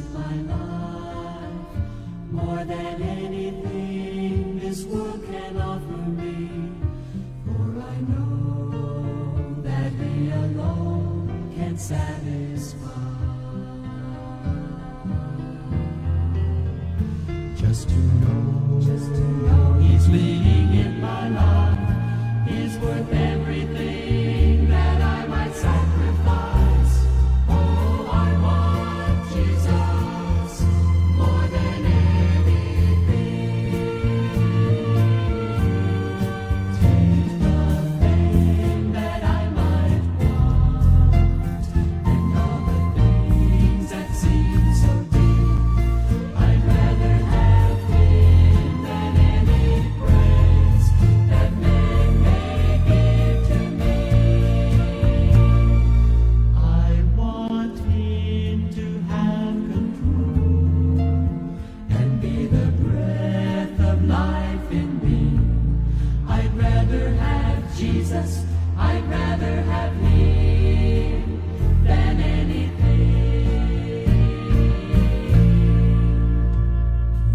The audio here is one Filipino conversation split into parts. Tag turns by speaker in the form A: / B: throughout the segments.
A: with my life. More than anything this world can offer me. For I know that He alone can satisfy. Just to know He's leading in my life is worth everything that I might sacrifice. Oh, I want Jesus more than anything. Take the fame that I might want and all the things that seem so deep. I'd rather have Him than any praise that men may give to me. I want Him to have control and be the breath of life in me. I'd rather have Jesus, I'd rather have Him than anything.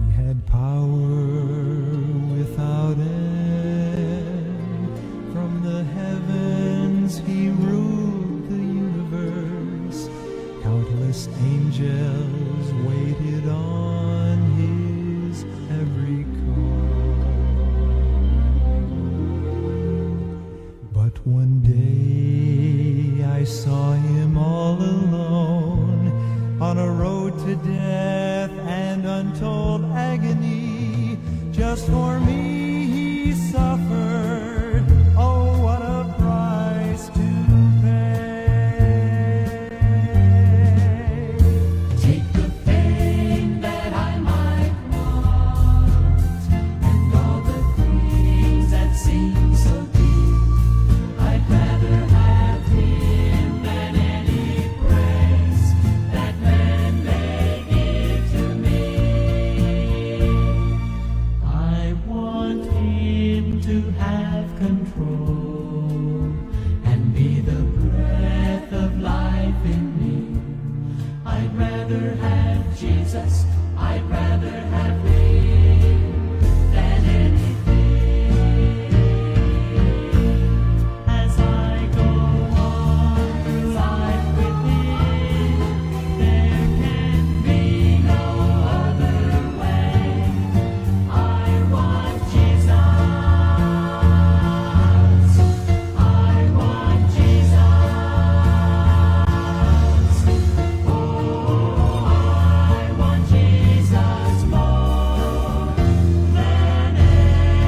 A: He had power without end. From the heavens He ruled the universe. Countless angels waited on His every call. But one day I saw Him all alone on a road to death and untold agony. Just for me He suffered. Oh, what a price to pay. Take the fame that I might want and all the things that seem so deep. I'd rather have Him than any praise that men may give to me. I want Him to have control and be the breath of life in me. I'd rather have Jesus, I'd rather have Him than anything. As I go on through life with Him, there can be no other way. I want Jesus, I want Jesus. Oh, I want Jesus more than anything.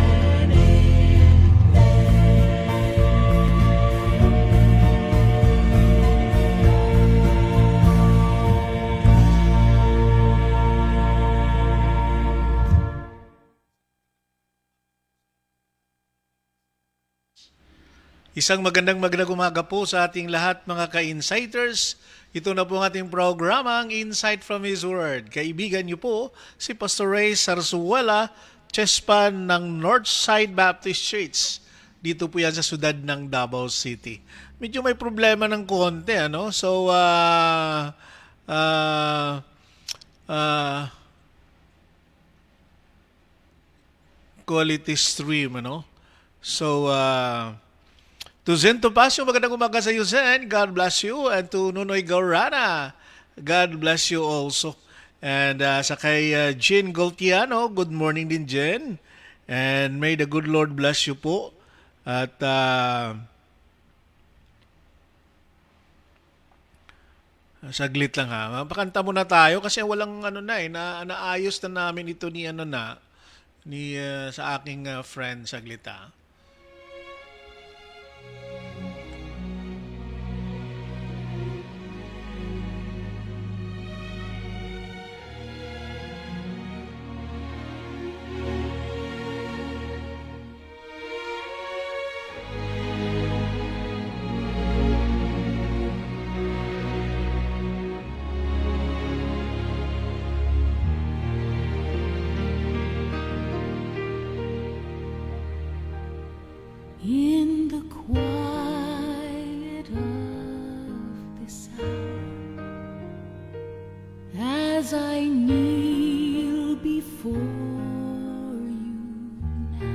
B: Isang magandang umaga po sa ating lahat mga ka-insighters. Ito na po ang ating programa, ang Insight from His Word. Kaibigan niyo po si Pastor Ray Sarsuela, Chespan ng Northside Baptist Church. Dito po yan sa siyudad ng Davao City. Medyo may problema ng konti, ano? So, quality stream, ano? So, to Zen Topacio, magandang umaga sa iyo, Zen. God bless you. And to Nunoy Gaurana, God bless you also. And sa kay Jen Goltiano, good morning din, Jen. And may the good Lord bless you po. At saglit lang ha. Mapakanta muna tayo kasi walang naayos na namin ito ni sa aking friend, saglit ha.
C: as I kneel before you now.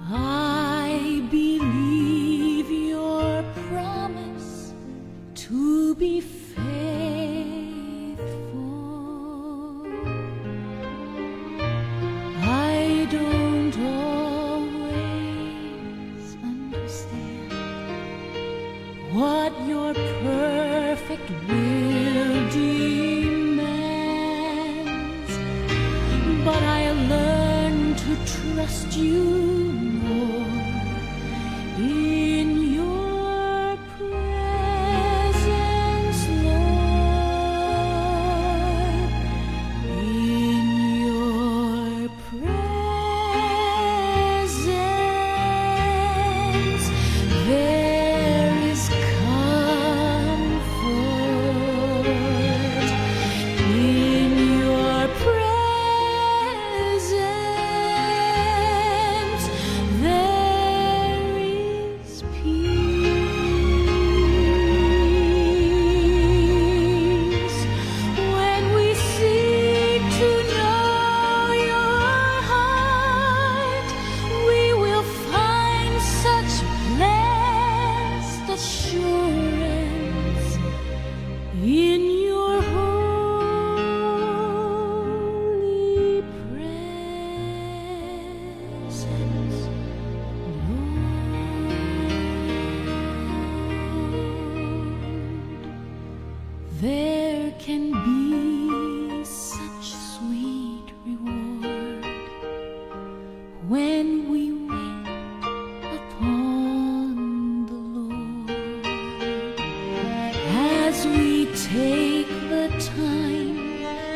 C: I believe your promise to be faithful. I don't always understand what your perfect will demands, but I learn to trust you more in your presence, Lord, in your presence. There is comfort in your presence. There is peace when we seek to know your heart. We will find such blessed assurance in your holy presence, Lord. There can be such sweet reward when we wait upon the Lord, as we take the time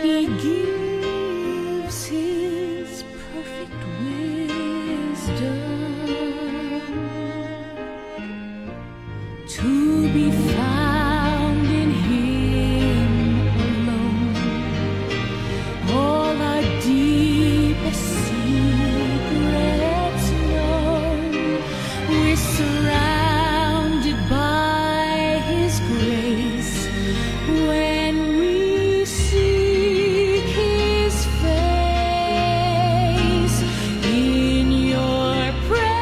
C: He gives His perfect wisdom to be found in Him alone. All our deepest secrets known, we're surrounded by His grace when we seek His face. In your presence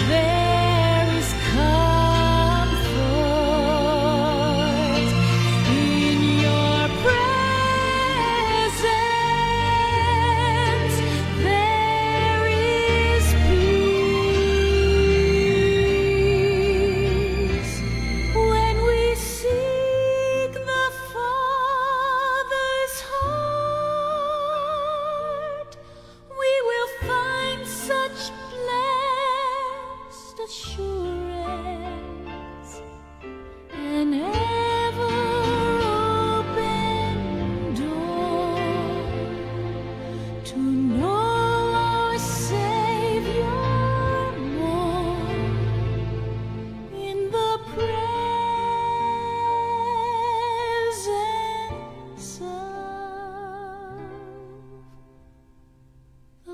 C: there is comfort. In your presence there is peace when we seek the Father's heart. We will find such blessed assurance, an ever open door to know our Savior more in the presence of the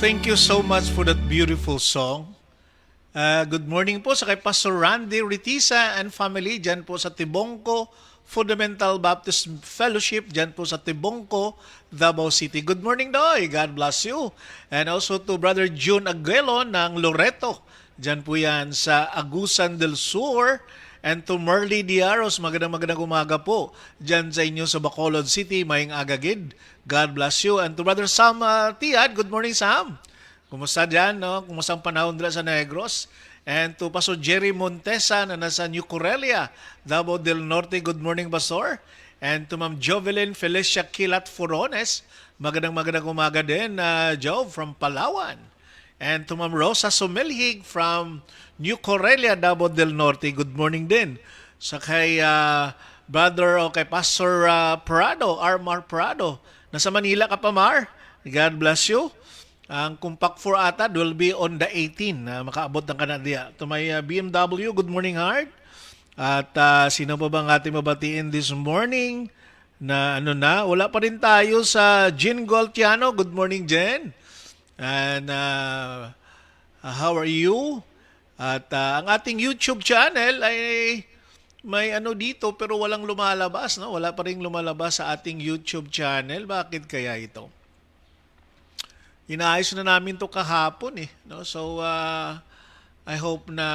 B: Thank you so much for that beautiful song. Good morning po sa kay Pastor Randy Ritisa and family dyan po sa Tibongco Fundamental Baptist Fellowship dyan po sa Tibongco, Davao City. Good morning, Doy. God bless you. And also to Brother June Aguelo ng Loreto. Dyan po yan sa Agusan del Sur. And to Merly Diaros, magandang umaga po. Dyan sa inyo sa Bacolod City, maying agagid. God bless you. And to Brother Sam Tiad, good morning, Sam. Kumusta dyan, no? Kumusta ang panahon dila sa Negros? And to Pastor Jerry Montesa na nasa New Corelia, Davao del Norte, good morning, Pastor. And to Ma'am Jovelyn Felicia Kilat Forones, magandang umaga din, Jove, from Palawan. And to Ma'am Rosa Sumelhig from New Corelia, Davao del Norte, good morning din. Sa kay Brother o kay Pastor Prado, Armar Prado. Nasa Manila ka pa, Mar. God bless you. Ang Compact 4 ata will be on the 18 na makaabot ng Canada. To my BMW, good morning, Heart. At sino pa bang ating mabatiin this morning? Na ano na, wala pa rin tayo sa Jen Goltiano. Good morning, Jen. And how are you? At ang ating YouTube channel ay may ano dito pero walang lumalabas, no? Wala pa ring lumalabas sa ating YouTube channel. Bakit kaya ito? Inaayos na namin to kahapon eh, no? So I hope na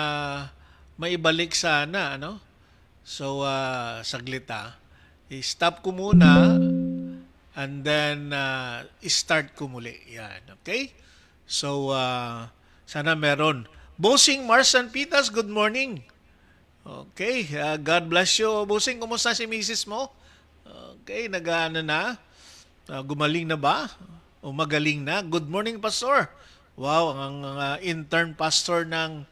B: maibalik sana, ano? So saglit i-stop ko muna and then i-start ko muli. Yan, okay? So sana meron. Bossing Marsan Pitas, good morning. Okay, God bless you. Bossing, kumusta si misis mo? Okay, nag-ano na? Gumaling na ba? O magaling na? Good morning, Pastor. Wow, ang intern pastor ng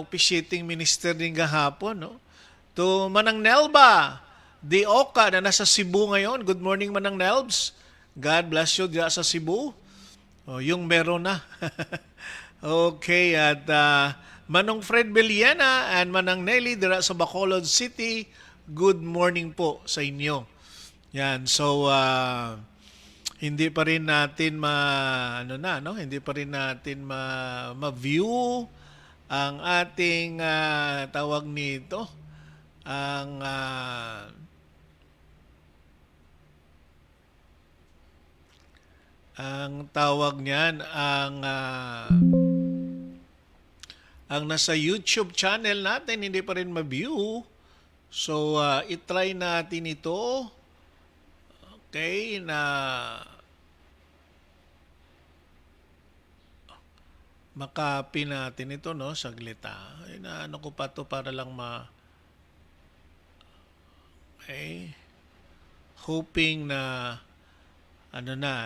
B: officiating minister din kahapon, no? To Manang Nelba, Di Oka na nasa Cebu ngayon. Good morning, Manang Nelbs. God bless you diya sa Cebu. Yung meron na. Okay, at Manong Fred Beliana and Manang Nelly dira sa Bacolod City, good morning po sa inyo. Yan, so hindi pa rin natin hindi pa rin natin ma-view ang ating tawag nito, ang tawag niyan, ang nasa YouTube channel natin, hindi pa rin ma-view. So, itry natin ito. Okay, na makapin natin ito, no? Saglit, Inaano ko pa to para lang okay. Hoping na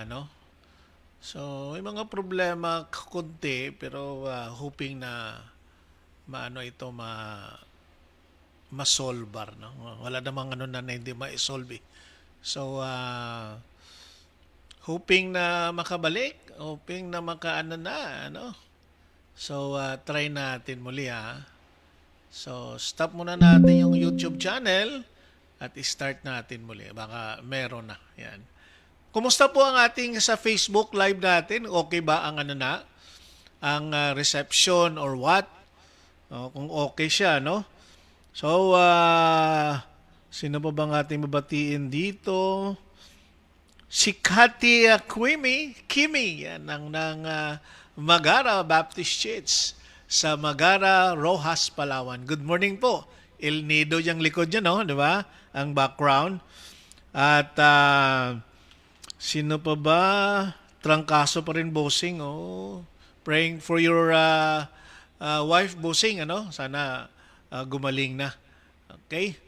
B: no? So, may mga problema kunti, pero hoping na ma-solve, no? Wala namang na hindi ma-solve. So, hoping na makabalik, hoping na ano? So, try natin muli, So, stop muna natin yung YouTube channel at i-start natin muli. Baka meron na. Yan. Kumusta po ang ating sa Facebook live natin? Okay ba ang ang reception or what? Kung okay siya, no? So, sino pa bang ating mabatiin dito? Si Cathy Kimi, yan, ng Magara Baptist Church sa Magara, Rojas, Palawan. Good morning po. El Nido yung likod niya, no? Di ba? Ang background. At sino pa ba? Trangkaso pa rin, Bossing. Praying for your wife, Bossing. Sana gumaling na. Okay?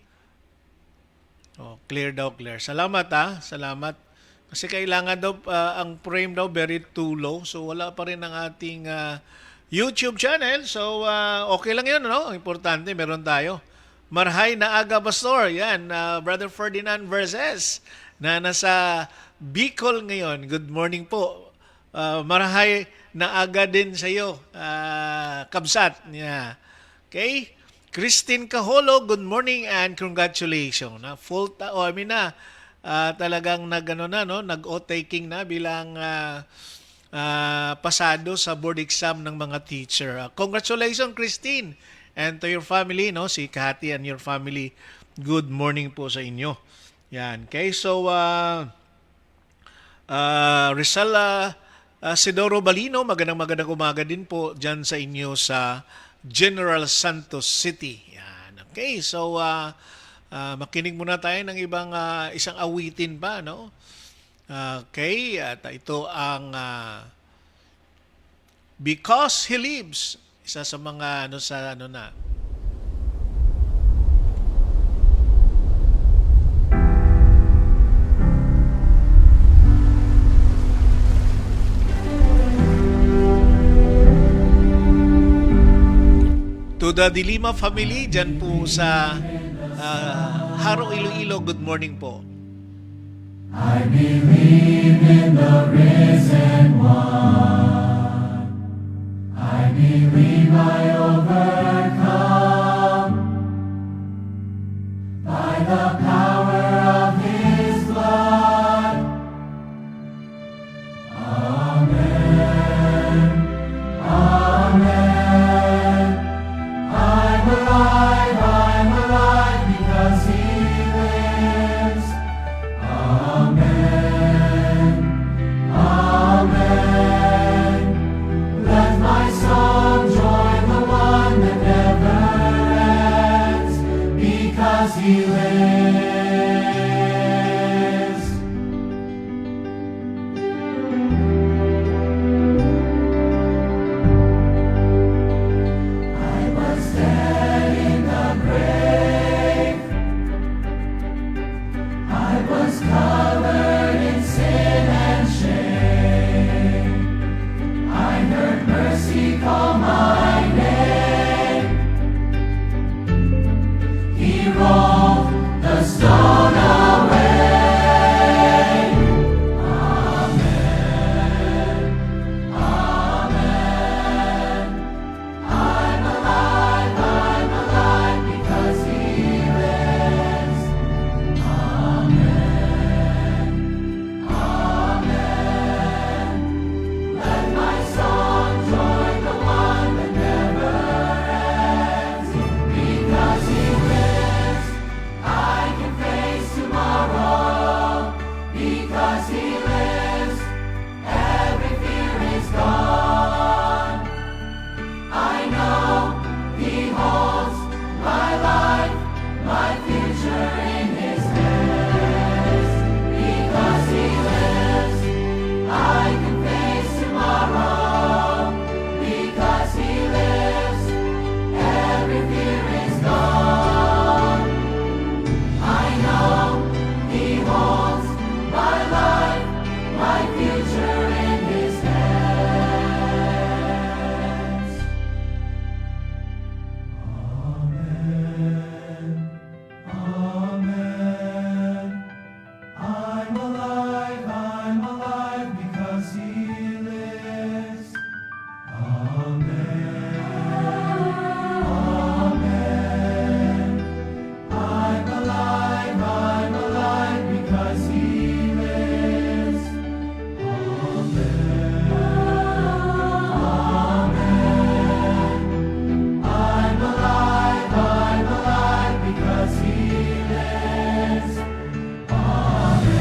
B: Clear daw, clear. Salamat, Salamat. Kasi kailangan daw, ang frame daw very too low. So, wala pa rin ang ating YouTube channel. So, okay lang yun, no? Ang importante, meron tayo. Marhay na aga, Pastor. Yan, Brother Ferdinand Verses na nasa Bicol ngayon. Good morning po. Marhay na aga din sa iyo, Kabsat. Yeah. Okay? Christine Kaholo, good morning and congratulations. Talagang nag-o-taking na bilang pasado sa board exam ng mga teacher. Congratulations, Christine, and to your family, no? Si Cathy and your family, good morning po sa inyo. Yan. Okay, so Rizal Sidoro Balino, magandang umaga din po dyan sa inyo sa General Santos City. Yan. Okay, so makinig muna tayo ng ibang isang awitin pa, no? Okay, at ito ang Because He Lives, isa sa mga na. To the Dilima family, dyan po sa Haro Iloilo, good morning po.
A: I believe in the risen one. I believe I overcome by the power of his blood. Amen. Amen. I'm alive because he lives. Amen. Amen. Let my song join the one that never ends, because he lives. I was dead in the grave. I was covered in sin and shame. I heard mercy call my name. He rolled the stone away. Amen. Amen. I'm alive because he lives. Amen. Amen. Let my song join the one that never ends. Because he lives, I can face tomorrow. Because he lives, every fear is gone. I know he holds my life, my future in his hands. Because he lives, I can face tomorrow. Because he lives, every fear is gone. I know he holds my life, my future in his hands. Amen. Amen. I'm alive because he lives. Amen. Amen. I'm alive because he lives. Amen. Amen. I'm alive because he lives. Amen.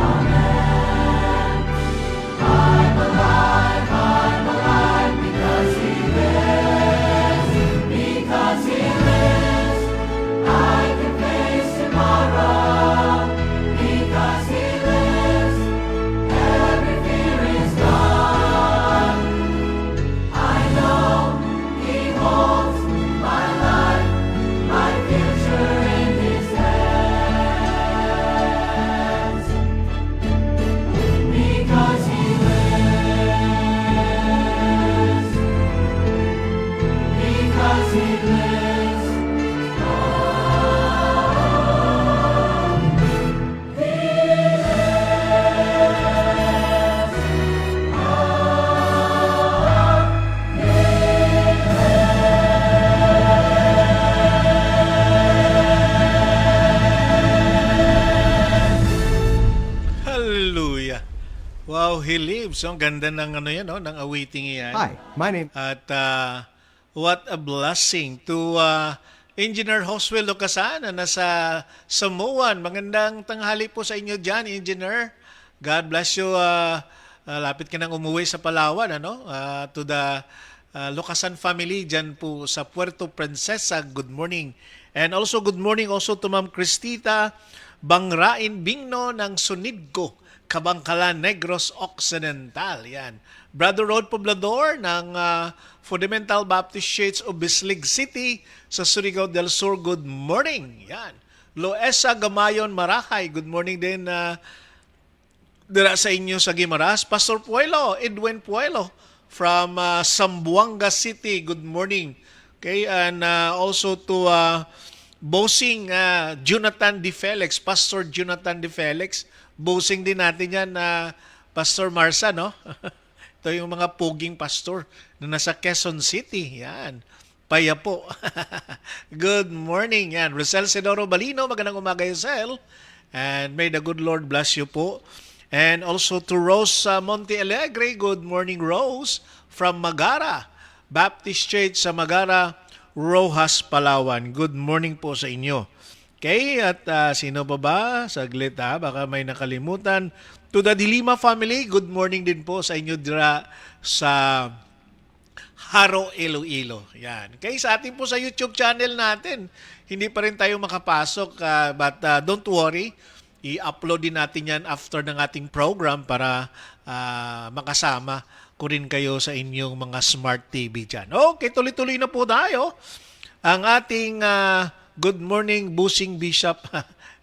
A: Amen. I'm alive because he lives. Because he lives, I can face tomorrow. Because he lives, every fear is gone. I know he holds my life, my future in his hands. Because he lives. Because he lives.
B: Hallelujah. Wow, he lives. Ang ganda ng ano yan, no? Ng awaiting yan.
D: Hi, my name.
B: At what a blessing to Engineer Joswell Locasan na nasa Samoan. Magandang tanghali po sa inyo dyan, Engineer. God bless you. Lapit ka nang umuwi sa Palawan, ano? To the Locasan family dyan po sa Puerto Princesa. Good morning. And also good morning also to Ma'am Cristita Bangrain Bingno ng Sunidco, Kabangkalan, Negros Occidental. Yan. Brother Rod Poblador ng Fundamental Baptist Church of Bislig City sa Surigao del Sur. Good morning. Yan. Loesa Gamayon Marahay. Good morning din dira sa inyo sa Guimaras. Pastor Puelo, Edwin Puelo from Zamboanga City. Good morning. Okay, and also to bossing Jonathan De Felix, Pastor Jonathan De Felix. Bossing din natin yan na Pastor Marsa, no? Ito yung mga puging pastor na nasa Quezon City. Yan. Paya po. Good morning. Yan. Rosel Sedoro Balino, magandang umaga, Rosel. And may the good Lord bless you po. And also to Rose Monte Alegre, good morning, Rose, from Magara, Baptist Church sa Magara, Rojas, Palawan. Good morning po sa inyo. Okay, at sino pa ba? Saglit baka may nakalimutan. To the Dilima family, good morning din po sa inyo dira sa Haro, Iloilo. Yan. Okay, sa atin po sa YouTube channel natin, hindi pa rin tayo makapasok, but don't worry, i-upload din natin yan after ng ating program para makasama ko rin kayo sa inyong mga smart TV dyan. Okay, tuloy-tuloy na po tayo. Ang ating good morning, Busing Bishop,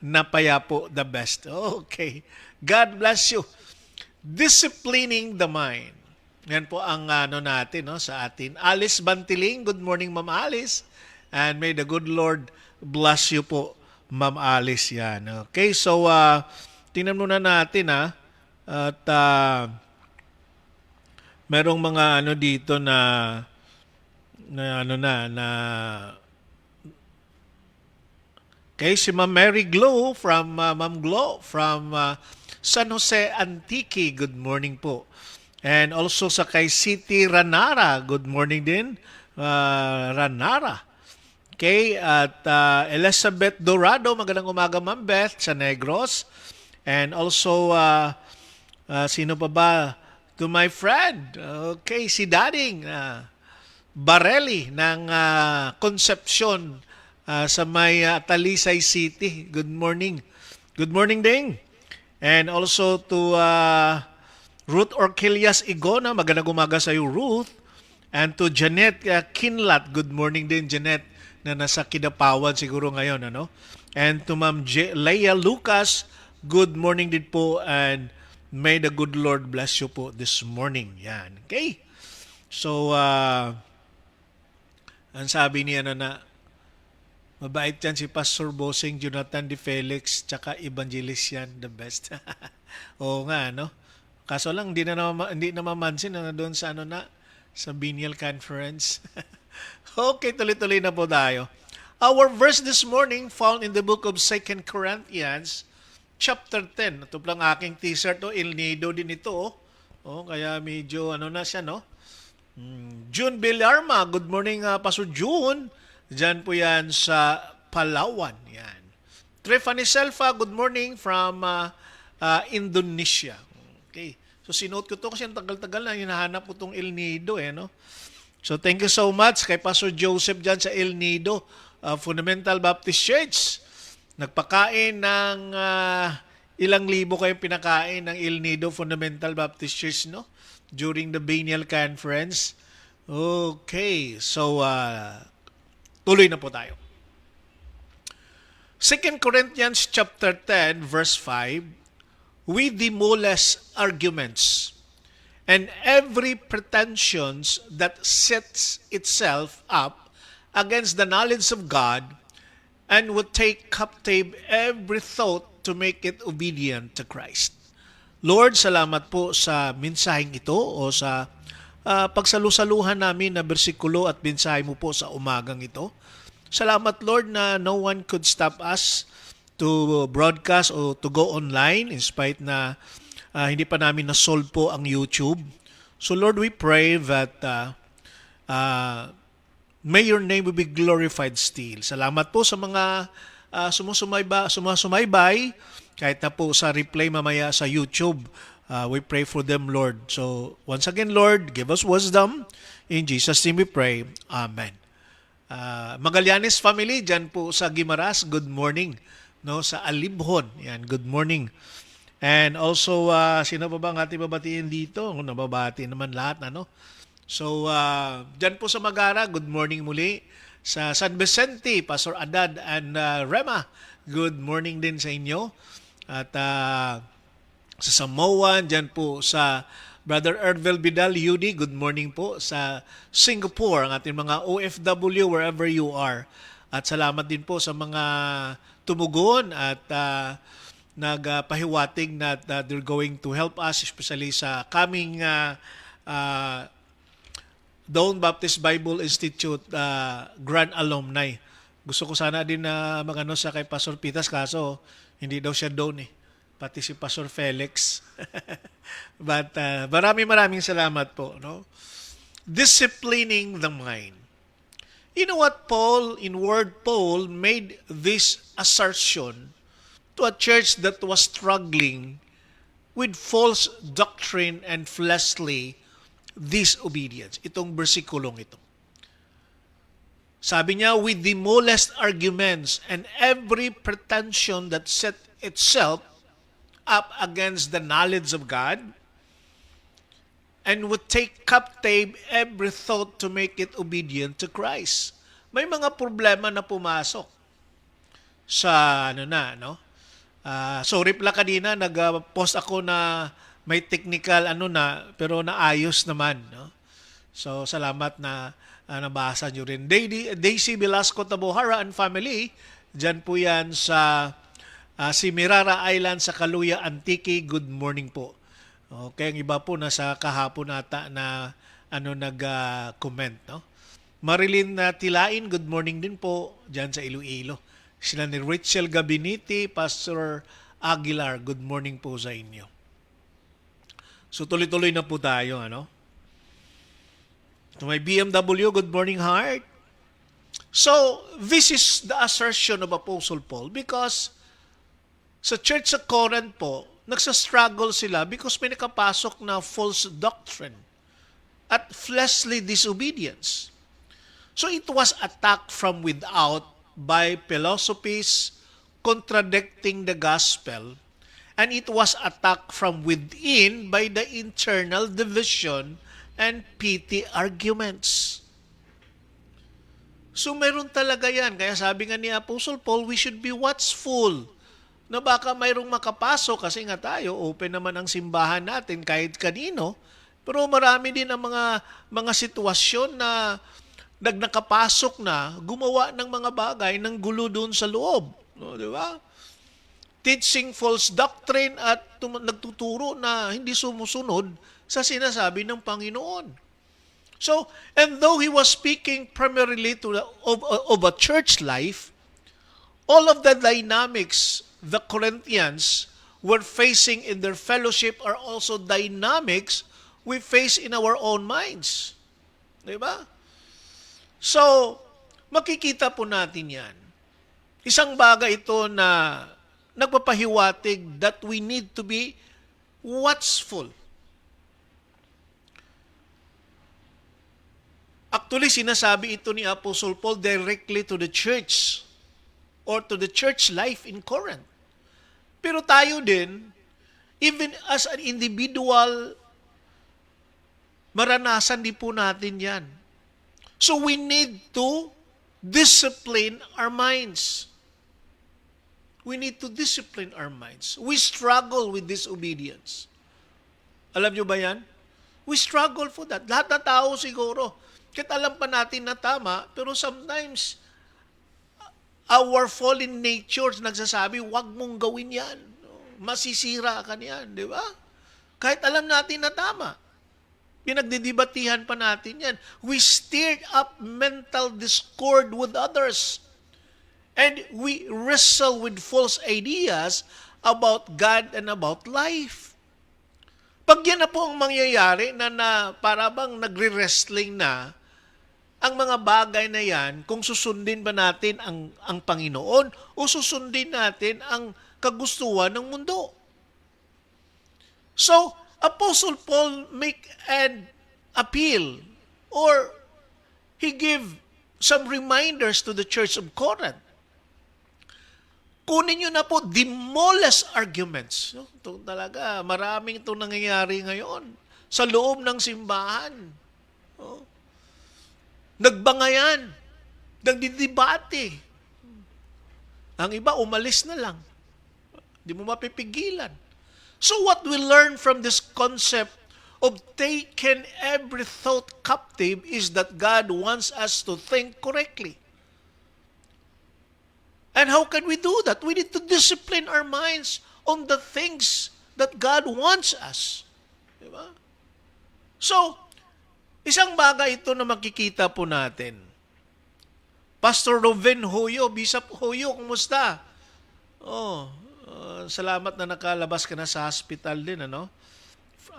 B: napaya po the best. Okay. God bless you. Disciplining the mind. Yan po ang natin sa atin. Alice Bantiling, good morning, Ma'am Alice. And may the good Lord bless you po, Ma'am Alice. Yan. Okay, so tingnan muna natin at merong mga dito na okay, si Ma'am Mary Glow from Ma'am Glow from San Jose Antique, good morning po. And also sa kay City Ranara, good morning din, Ranara. Okay, at Elizabeth Dorado, magandang umaga, Ma'am Beth, sa Negros. And also, sino pa ba? To my friend, okay, si Dading Barelli ng Concepcion sa may Talisay City. Good morning. Good morning, Ding. And also to Ruth Orquilias Igona, magandang umaga sa iyo, Ruth. And to Janet Kinlat, good morning din, Janet, na nasa Kidapawan siguro ngayon, And to Ma'am Leia Lucas, good morning din po, and may the good Lord bless you po this morning. Yan, okay? So, ang sabi niya mabait yan si Pastor Bossing Jonathan De Felix, tsaka Evangelist yan, the best. Oo nga, Kaso lang, hindi na mamansin na doon sa sa Biennial Conference. Okay, tuloy-tuloy na po tayo. Our verse this morning found in the book of 2 Corinthians, chapter 10. Ito lang aking t-shirt, El Nido din ito. Kaya medyo na siya, June Villarma, good morning, Pastor June. Diyan po yan sa Palawan. Yan. Trefani Selfa, good morning from Indonesia. Okay. So sinuot ko to kasi ang tagal-tagal na hinahanap ko tong El Nido. So thank you so much kay Pastor Joseph dyan sa El Nido, Fundamental Baptist Church. Nagpakain ng ilang libo kayong pinakain ng El Nido Fundamental Baptist Church during the Biennial Conference. Okay. So tuloy na po tayo. 2 Corinthians chapter 10 verse 5, we demolish arguments and every pretensions that sets itself up against the knowledge of God, and would take captive every thought to make it obedient to Christ. Lord, salamat po sa mensaheng ito o sa pagsalusaluhan namin na bersikulo at mensahe mo po sa umagang ito. Salamat, Lord, na no one could stop us to broadcast o to go online in spite na hindi pa namin na-solve po ang YouTube. So, Lord, we pray that may your name will be glorified still. Salamat po sa mga sumusumaybay kahit na po sa replay mamaya sa YouTube. We pray for them, Lord. So, once again, Lord, give us wisdom. In Jesus' name we pray. Amen. Magallanes family, dyan po sa Guimaras, good morning. Sa Alibhon, yan, good morning. And also, sino pa ba ang ating babatiin dito? Nababati naman lahat, So, dyan po sa Magara, good morning muli. Sa San Vicente, Pastor Adad and Rema, good morning din sa inyo. At sa Samoa, dyan po sa Brother Ervel Vidal Yudi, good morning po. Sa Singapore, ang ating mga OFW, wherever you are, At salamat din po sa mga tumugon at nagpahiwatig na they're going to help us, especially sa coming uh, Dawn Baptist Bible Institute Grand Alumni. Gusto ko sana din na magano sa kay Pastor Pitas, kaso hindi daw siya doon eh. Pati si Pastor Felix. But maraming salamat po. No? Disciplining the mind. You know what in word Paul made this assertion to a church that was struggling with false doctrine and fleshly disobedience. Itong bersikulong ito. Sabi niya, we demolish arguments and every pretension that set itself up against the knowledge of God, and would take captive every thought to make it obedient to Christ. May mga problema na pumasok sa sorry pala kanina, nag-post ako na may technical pero naayos naman, no? So salamat na nabasa nyo rin. Daisy Velasco Tabohara and family, dyan po yan sa Simirara Island sa Kaluya, Antique. Good morning po. Okay, ang iba po nasa kahapon ata na nag-comment, no? Marilyn Tilain, good morning din po diyan sa Iloilo. Sila ni Rachel Gabiniti, Pastor Aguilar, good morning po sa inyo. So tuloy-tuloy na po tayo, To my BMW, good morning heart. So, this is the assertion of Apostle Paul because sa church sa Corinth po, nagsastruggle sila because may nakapasok na false doctrine at fleshly disobedience. So it was attacked from without by philosophies contradicting the gospel, and it was attacked from within by the internal division and petty arguments. So meron talaga yan. Kaya sabi nga ni Apostle Paul, we should be watchful na baka mayroong makapasok kasi nga tayo, open naman ang simbahan natin kahit kanino, pero marami din ang mga sitwasyon na nakapasok na gumawa ng mga bagay ng gulo doon sa loob. No, di ba? Teaching false doctrine at nagtuturo na hindi sumusunod sa sinasabi ng Panginoon. So, and though he was speaking primarily of a church life, all of the dynamics the Corinthians were facing in their fellowship are also dynamics we face in our own minds. Diba? So, makikita po natin yan. Isang bagay ito na nagpapahiwatig that we need to be watchful. Actually, sinasabi ito ni Apostle Paul directly to the church or to the church life in Corinth. Pero tayo din, even as an individual, maranasan din po natin yan. So we need to discipline our minds. We need to discipline our minds. We struggle with disobedience. Alam nyo ba yan? We struggle for that. Lahat na tao siguro. Kahit alam pa natin na tama, pero sometimes our fallen natures nagsasabi, wag mong gawin yan. Masisira ka niyan, di ba? Kahit alam natin na tama. Pinagdidibatihan pa natin yan. We stirred up mental discord with others. And we wrestle with false ideas about God and about life. Pag yan na po ang mangyayari na para bang nagre-wrestling na, ang mga bagay na yan, kung susundin ba natin ang Panginoon o susundin natin ang kagustuhan ng mundo. So, Apostle Paul make an appeal or he give some reminders to the church of Corinth. Kunin nyo na po, demolish arguments. Ito talaga, maraming ito nangyayari ngayon sa loob ng simbahan. Nagbangayan, nagdidibate. Ang iba, umalis na lang. Di mo mapipigilan. So what we learn from this concept of taking every thought captive is that God wants us to think correctly. And how can we do that? We need to discipline our minds on the things that God wants us. Diba? So, isang bagay ito na makikita po natin. Pastor Roven Hoyo, Bishop Hoyo, kumusta? Salamat na nakalabas ka na sa hospital din, ano?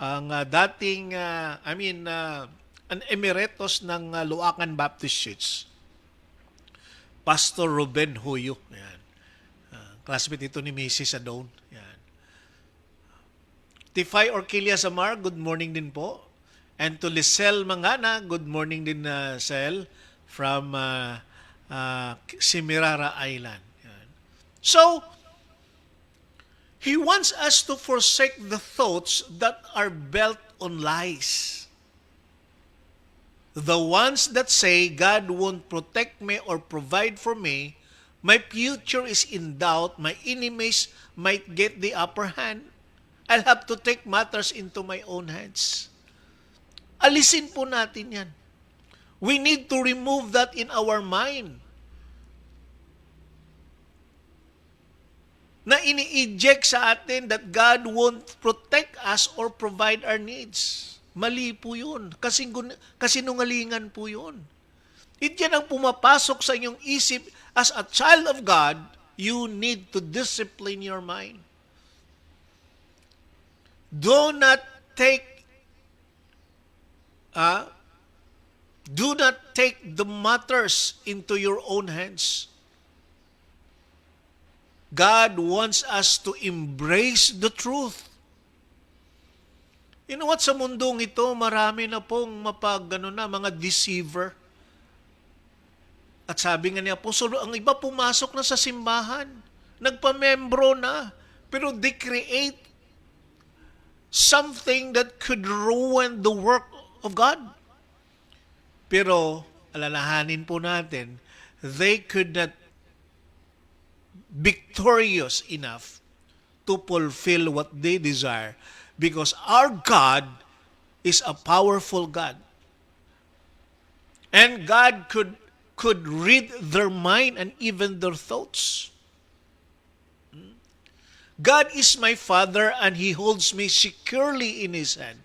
B: Ang dating, an emeritus ng Luacan Baptist Church, Pastor Ruben Hoyo. Yan. Classmate ito ni Mrs. Adone. Yan. Tifay Orquilia Samar, good morning din po. And to Lisel Mangana, good morning din Sel, from Simirara Island. Yan. So, He wants us to forsake the thoughts that are built on lies. The ones that say God won't protect me or provide for me, my future is in doubt, my enemies might get the upper hand. I'll have to take matters into my own hands. Alisin po natin yan. We need to remove that in our mind. Na ini-eject sa atin that God won't protect us or provide our needs. Mali po yun. Kasinungalingan po yun. Yan ang pumapasok sa inyong isip. As a child of God, you need to discipline your mind. Do not take the matters into your own hands. God wants us to embrace the truth. You know what? Sa mundong ito, marami na pong mga deceiver. At sabi nga ni Apostol, ang iba pumasok na sa simbahan. Nagpamembro na. Pero they create something that could ruin the work of God. Pero, alalahanin po natin, they could not victorious enough to fulfill what they desire because our God is a powerful God. And God could read their mind and even their thoughts. God is my Father and He holds me securely in His hand.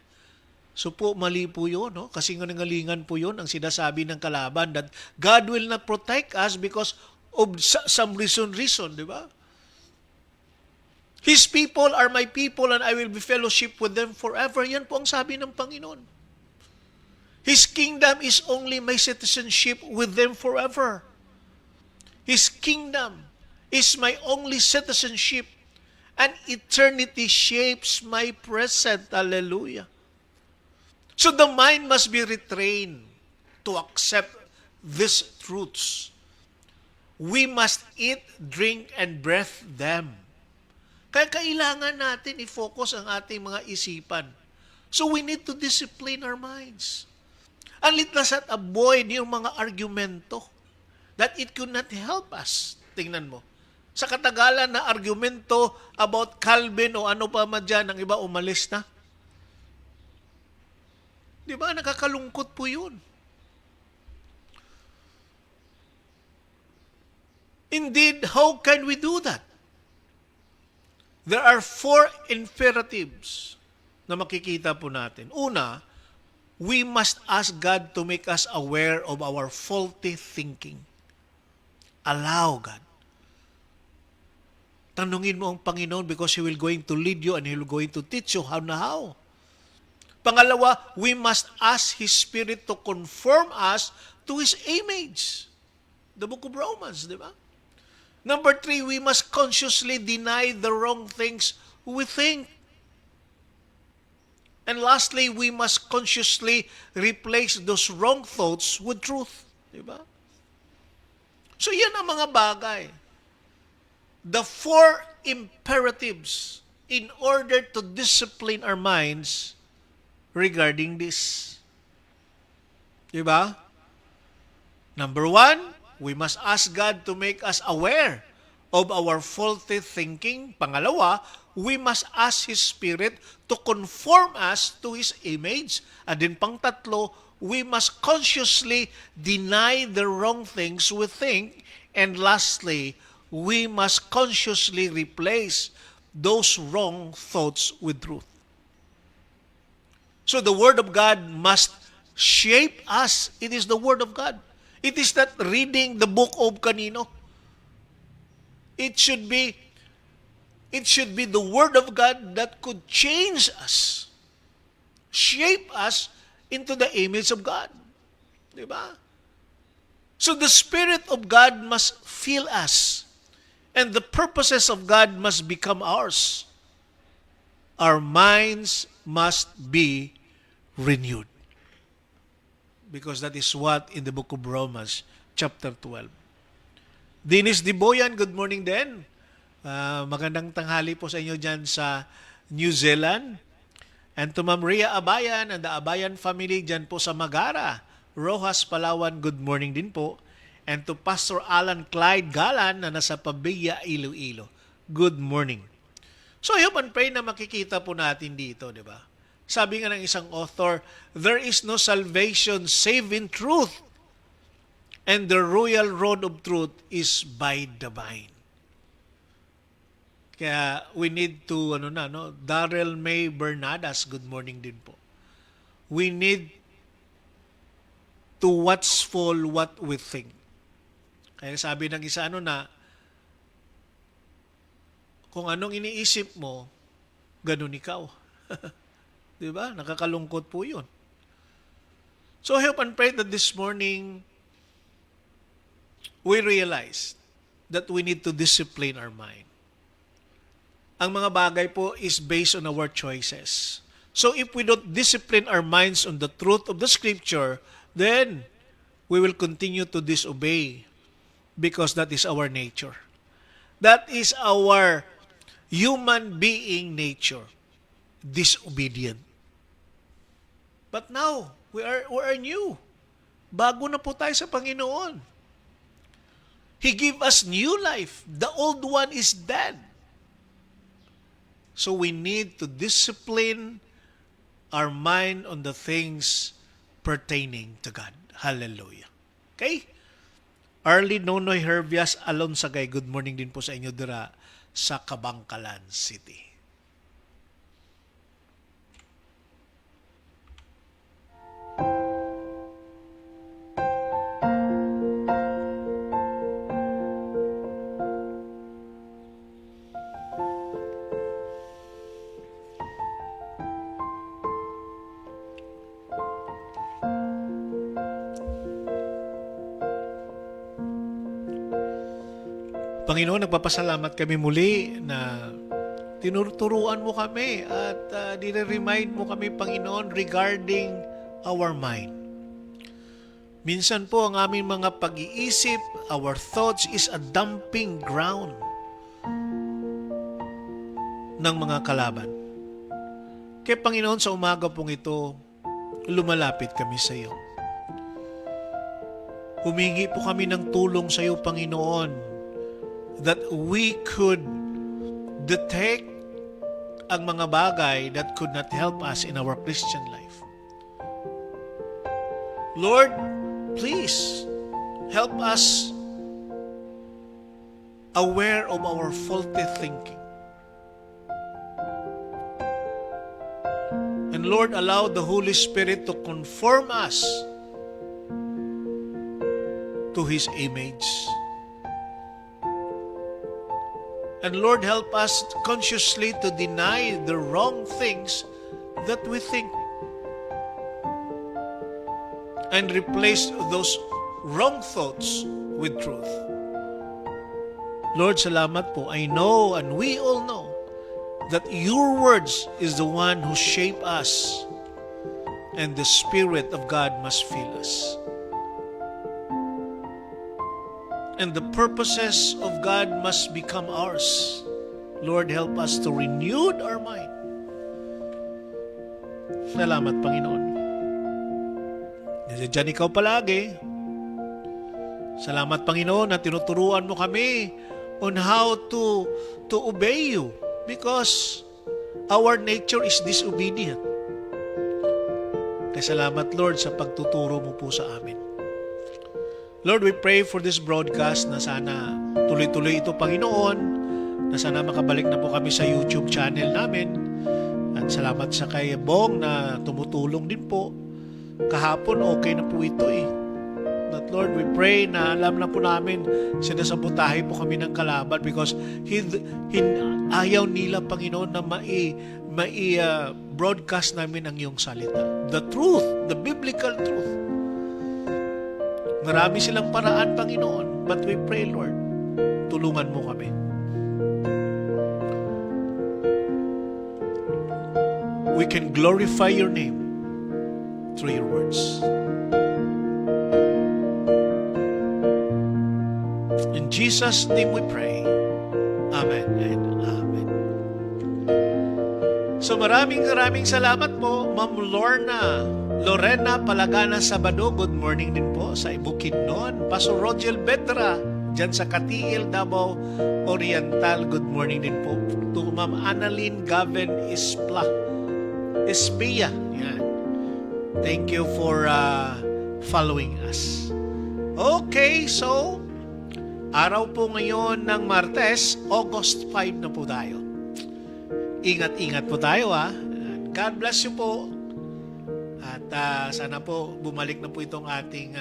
B: So po, mali po yun. No? Kasi ngalingan po yun ang sinasabi ng kalaban that God will not protect us because of some reason, di ba? His people are my people and I will be fellowship with them forever. Yan po ang sabi ng Panginoon. His kingdom is only my citizenship with them forever. His kingdom is my only citizenship and eternity shapes my present. Hallelujah. So the mind must be retrained to accept these truths. We must eat, drink, and breathe them. Kaya kailangan natin i-focus ang ating mga isipan. So we need to discipline our minds. And let us not avoid yung mga argumento that it could not help us. Tingnan mo. Sa katagalan na argumento about Calvin o ano pa man dyan, ang iba umalis na. Di ba? Nakakalungkot po yun. Indeed, how can we do that? There are 4 imperatives na makikita po natin. Una, we must ask God to make us aware of our faulty thinking. Allow God. Tanungin mo ang Panginoon because He will going to lead you and He will going to teach you how na how. Pangalawa, we must ask His Spirit to conform us to His image. The book of Romans, di ba? Number 3, we must consciously deny the wrong things we think. And lastly, we must consciously replace those wrong thoughts with truth. Diba? So yan ang mga bagay. The 4 imperatives in order to discipline our minds regarding this. Diba? Number 1, we must ask God to make us aware of our faulty thinking. Pangalawa, we must ask His Spirit to conform us to His image. And then pangtatlo, we must consciously deny the wrong things we think. And lastly, we must consciously replace those wrong thoughts with truth. So the Word of God must shape us. It is the Word of God. It is not reading the book of kanino. It should be the Word of God that could change us, shape us into the image of God. Diba? So the Spirit of God must fill us, and the purposes of God must become ours. Our minds must be renewed. Because that is what in the book of Romans, chapter 12. Dennis Diboyan, good morning din. Magandang tanghali po sa inyo dyan sa New Zealand. And to Ma'am Rhea Abayan and the Abayan family dyan po sa Magara, Rojas, Palawan, good morning din po. And to Pastor Alan Clyde Galan na nasa Pabilla, Iloilo, good morning. So I hope and pray na makikita po natin dito, di ba? Sabi nga ng isang author, there is no salvation save in truth. And the royal road of truth is by the vine. Kaya we need to, Darrell May Bernadas, good morning din po. We need to watchful what we think. Kaya sabi ng isa, kung anong iniisip mo, ganun ikaw. Diba? Nakakalungkot po yun. So I hope and pray that this morning, we realize that we need to discipline our mind. Ang mga bagay po is based on our choices. So if we don't discipline our minds on the truth of the Scripture, then we will continue to disobey because that is our nature. That is our human being nature, disobedient. But now, we are new. Bago na po tayo sa Panginoon. He gave us new life. The old one is dead. So we need to discipline our mind on the things pertaining to God. Hallelujah. Okay? Arlie Nonoy Herbias Alonsagay, good morning din po sa inyo dira sa Kabangkalan City. Panginoon, nagpapasalamat kami muli na tinuturuan mo kami at diniremind mo kami, Panginoon, regarding our mind. Minsan po ang aming mga pag-iisip, our thoughts is a dumping ground ng mga kalaban. Kaya Panginoon, sa umaga pong ito, lumalapit kami sa iyo. Humingi po kami ng tulong sa iyo, Panginoon, that we could detect ang mga bagay that could not help us in our Christian life. Lord, please help us aware of our faulty thinking. And Lord, allow the Holy Spirit to conform us to His image. And Lord, help us consciously to deny the wrong things that we think and replace those wrong thoughts with truth. Lord, salamat po. I know and we all know that your words is the one who shape us, and the Spirit of God must fill us. And the purposes of God must become ours. Lord, help us to renew our mind. Salamat, Panginoon. Diyan ikaw palagi. Salamat, Panginoon, na tinuturuan mo kami on how to obey you because our nature is disobedient. Kaya salamat, Lord, sa pagtuturo mo po sa amin. Lord, we pray for this broadcast na sana tuloy-tuloy ito, Panginoon, na sana makabalik na po kami sa YouTube channel namin. At salamat sa kay Bong na tumutulong din po. Kahapon okay na po ito eh. But Lord, we pray na alam na po namin sinasabutahe po kami ng kalaban because ayaw nila, Panginoon, na broadcast namin ang iyong salita. The truth, the biblical truth. Marami silang paraan, Panginoon. But we pray, Lord, tulungan mo kami. We can glorify your name through your words. In Jesus' name we pray. Amen and amen. So maraming salamat po, Ma'am Lorena Palagana Sabado. Good morning din po sa Bukidnon. Pastor Rogel Bedra dyan sa Katiil, Davao Oriental. Good morning din po to Ma'am Annalyn Gaven Espia. Yan. Thank you for following us. Okay, so araw po ngayon ng Martes, August 5 na po tayo. Ingat-ingat po tayo ha. God bless you po. At sana po bumalik na po itong ating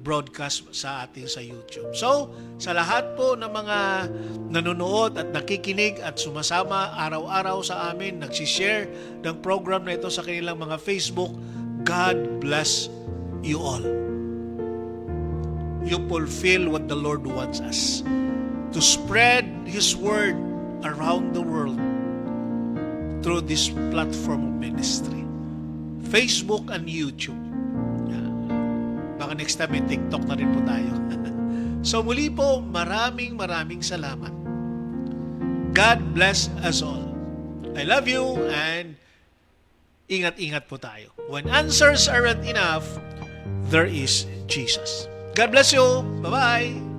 B: broadcast sa YouTube. So, sa lahat po ng mga nanonood at nakikinig at sumasama araw-araw sa amin, nagsishare ng program na ito sa kanilang mga Facebook, God bless you all. You fulfill what the Lord wants us, to spread His word around the world through this platform of ministry, Facebook and YouTube. Baka next time may TikTok na rin po tayo. So muli po, maraming salamat. God bless us all. I love you and ingat-ingat po tayo. When answers aren't enough, there is Jesus. God bless you. Bye-bye.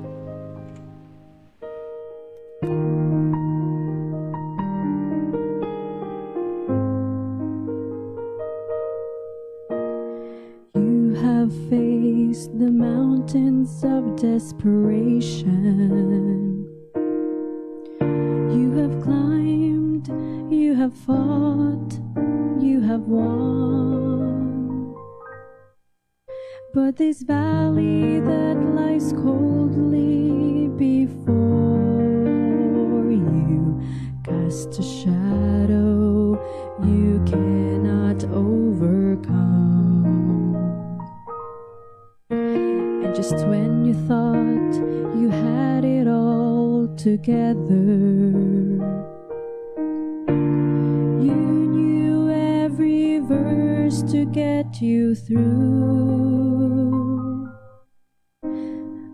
C: You have faced the mountains of desperation. You have climbed, you have fought, you have won. But this valley that lies coldly before you casts a shadow you cannot overcome. And just when you thought you had it all together, you knew every verse to get you through.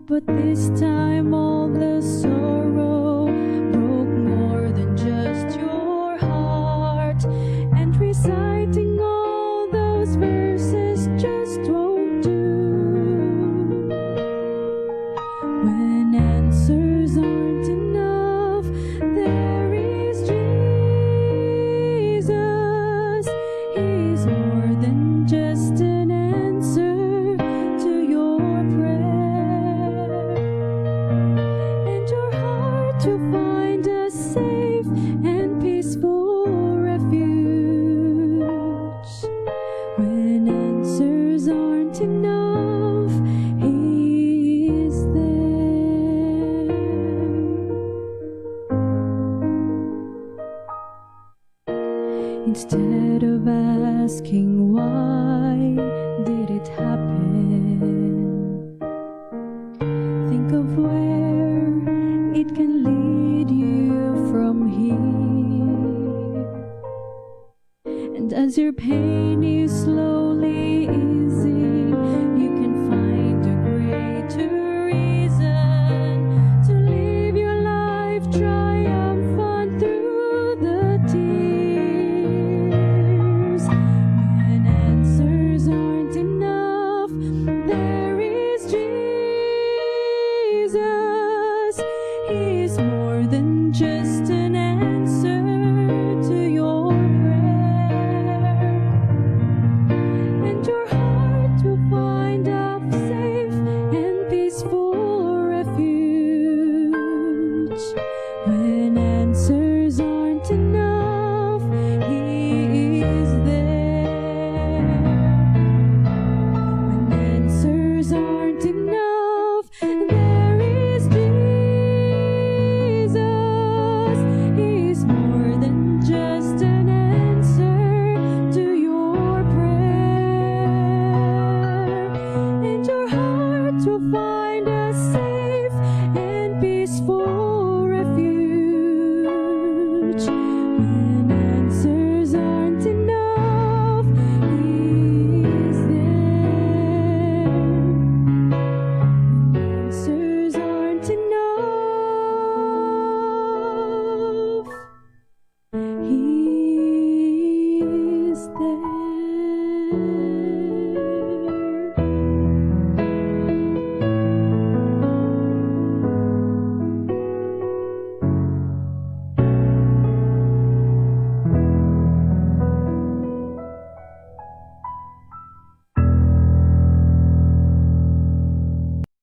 C: But this time all the sorrow broke more than just your heart, and reciting all those verses just won't do. When answers aren't enough, there is Jesus. He's more than just an answer to your prayer, and your heart will find a safe and peaceful refuge. When answers aren't enough, He is there. Instead of asking why did it happen, think of where it can lead you from here. And as your pain is slowly easing, you can find a greater reason to live your life triumphant through the tears. When answers aren't enough, there is Jesus. He's more than just an answer to your prayer, and your heart will find a safe When answers aren't enough, He is there. When answers aren't enough, there is Jesus. He's more than just an answer to your prayer. And your heart will find a safe and peaceful refuge. When answers aren't enough, He is there. When answers aren't enough, He is there.